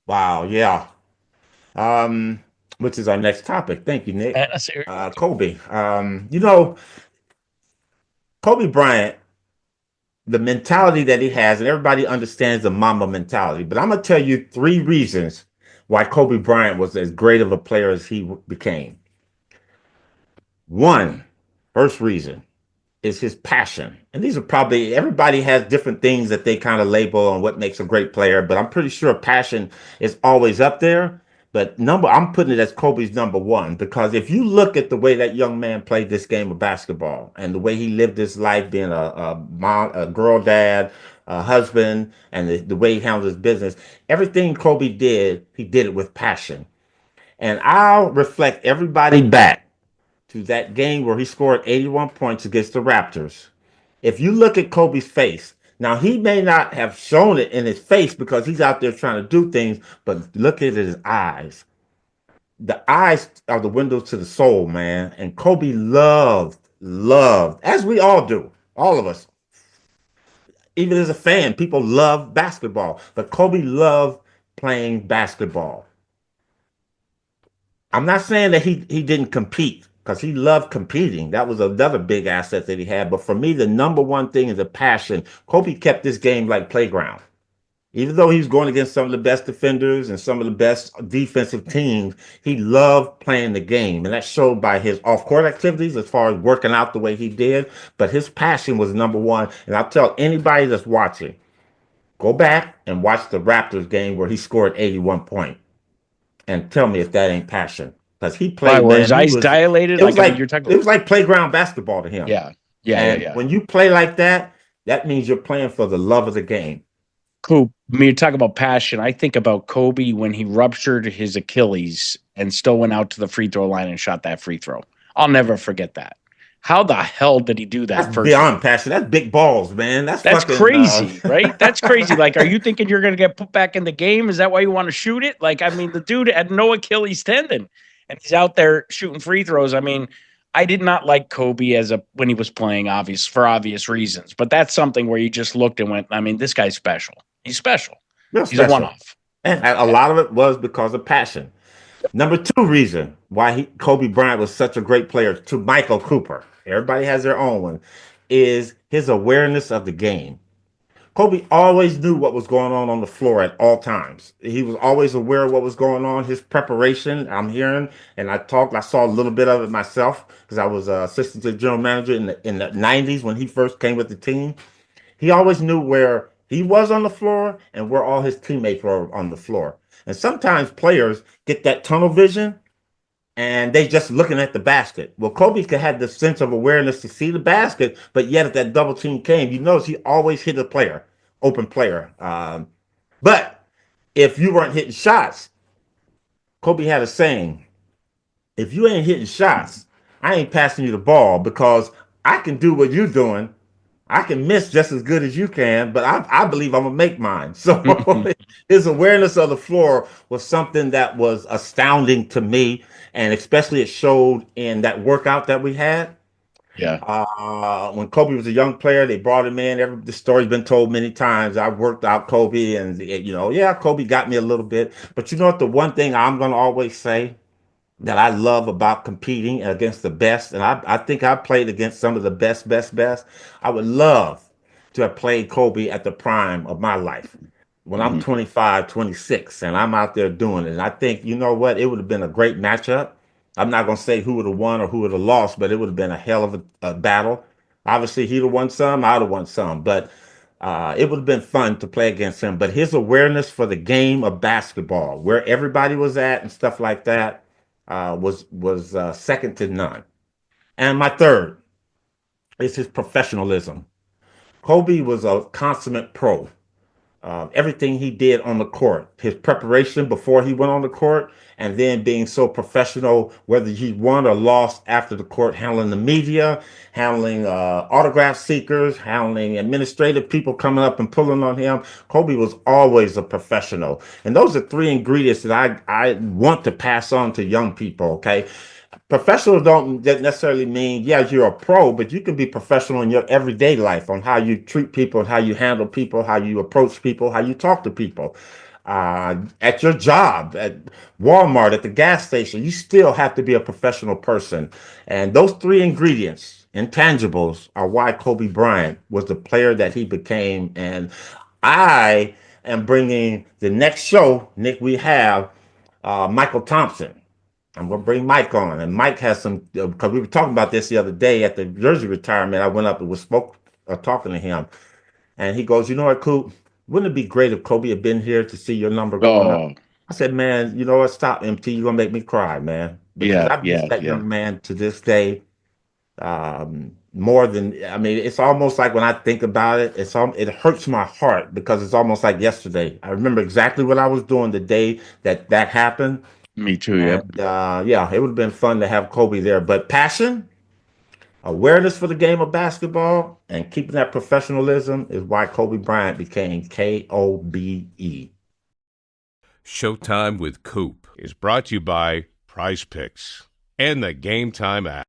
Wow, yeah. Um, which is our next topic. Thank you, Nick. Kobe. Kobe Bryant, the mentality that he has, and everybody understands the Mamba mentality. But I'm gonna tell you three reasons why Kobe Bryant was as great of a player as he became. One, first reason is his passion. And these are probably everybody has different things that they kind of label on what makes a great player, but I'm pretty sure passion is always up there. But I'm putting it as Kobe's number one because if you look at the way that young man played this game of basketball and the way he lived his life, being a mom, a girl dad, a husband, and the way he handled his business, everything Kobe did, he did it with passion. And I'll reflect everybody back to that game where he scored 81 points against the Raptors. If you look at Kobe's face, now he may not have shown it in his face because he's out there trying to do things, but look at his eyes. The eyes are the windows to the soul, man. And Kobe loved, as we all do, all of us, even as a fan, people love basketball. But Kobe loved playing basketball. I'm not saying that he didn't compete because he loved competing. That was another big asset that he had. But for me, the number one thing is the passion. Kobe kept this game like playground. Even though he was going against some of the best defenders and some of the best defensive teams, he loved playing the game. And that showed by his off-court activities as far as working out the way he did. But his passion was number one. And I'll tell anybody that's watching, go back and watch the Raptors game where he scored 81 points and tell me if that ain't passion. Because he Why played, were his man. eyes dilated? It was Like, I mean, like you're talking. it was like playground basketball to him. Yeah, yeah, yeah, And yeah. when you play like that, that means you're playing for the love of the game. Cool. I mean, you talk about passion. I think about Kobe when he ruptured his Achilles and still went out to the free throw line and shot that free throw. I'll never forget that. How the hell did he do That's that? First of beyond all, passion. That's big balls, man. That's that's fucking. crazy, right? That's crazy. Like, are you thinking you're going to get put back in the game? Is that why you want to shoot it? Like, I mean, the dude had no Achilles tendon and he's out there shooting free throws. I mean, I did not like Kobe as a when he was playing, obvious for obvious reasons, but that's something where you just looked and went, I mean, this guy's special. He's special. Real He's a one special. off. And a lot of it was because of passion. Number two reason why Kobe Bryant was such a great player to Michael Cooper, everybody has their own one, is his awareness of the game. Kobe always knew what was going on the floor at all times. He was always aware of what was going on. His preparation, I'm hearing, and I saw a little bit of it myself because I was assistant to the general manager in the 90s when he first came with the team. He always knew where he was on the floor and where all his teammates were on the floor. And sometimes players get that tunnel vision and they just looking at the basket. Well, Kobe could have the sense of awareness to see the basket, but yet if that double team came, you notice he always hit a player, open player. But if you weren't hitting shots, Kobe had a saying: "If you ain't hitting shots, I ain't passing you the ball because I can do what you're doing. I can miss just as good as you can, but I believe I'm gonna make mine." So his awareness of the floor was something that was astounding to me, and especially it showed in that workout that we had. Yeah. When Kobe was a young player, they brought him in. The story's been told many times. I worked out Kobe, and yeah, Kobe got me a little bit. But you know what? The one thing I'm gonna always say that I love about competing against the best, and I think I played against some of the best. I would love to have played Kobe at the prime of my life when I'm Mhm. 25, 26, and I'm out there doing it. And I think, you know what, it would have been a great matchup. I'm not going to say who would have won or who would have lost, but it would have been a hell of a battle. Obviously, he'd have won some, I'd have won some, but it would have been fun to play against him. But his awareness for the game of basketball, where everybody was at and stuff like that, was second to none. And my third is his professionalism. Kobe was a consummate pro. Everything he did on the court, his preparation before he went on the court, and then being so professional, whether he won or lost after the court, handling the media, handling autograph seekers, handling administrative people coming up and pulling on him. Kobe was always a professional. And those are three ingredients that I want to pass on to young people, okay? Professional don't necessarily mean, yeah, you're a pro, but you can be professional in your everyday life on how you treat people and how you handle people, how you approach people, how you talk to people. at your job, at Walmart, at the gas station, you still have to be a professional person. And those three ingredients, intangibles, are why Kobe Bryant was the player that he became. And I am bringing the next show, Nick, we have Michael Thompson. I'm gonna bring Mike on, and Mike has some because we were talking about this the other day at the jersey retirement. I went up and was talking to him, and he goes, "You know what, Coop? Wouldn't it be great if Kobe had been here to see your number going up?" Oh, I said, "Man, you know what? Stop, MT. You're gonna make me cry, man, because yeah, I miss yeah, that yeah. young man to this day. More than I mean, it's almost like when I think about it, it hurts my heart because it's almost like yesterday. I remember exactly what I was doing the day that happened, Me too. Yep. and yeah, it would have been fun to have Kobe there. But passion, awareness for the game of basketball, and keeping that professionalism is why Kobe Bryant became KOBE. Showtime with Coop is brought to you by Prize Picks and the Game Time app.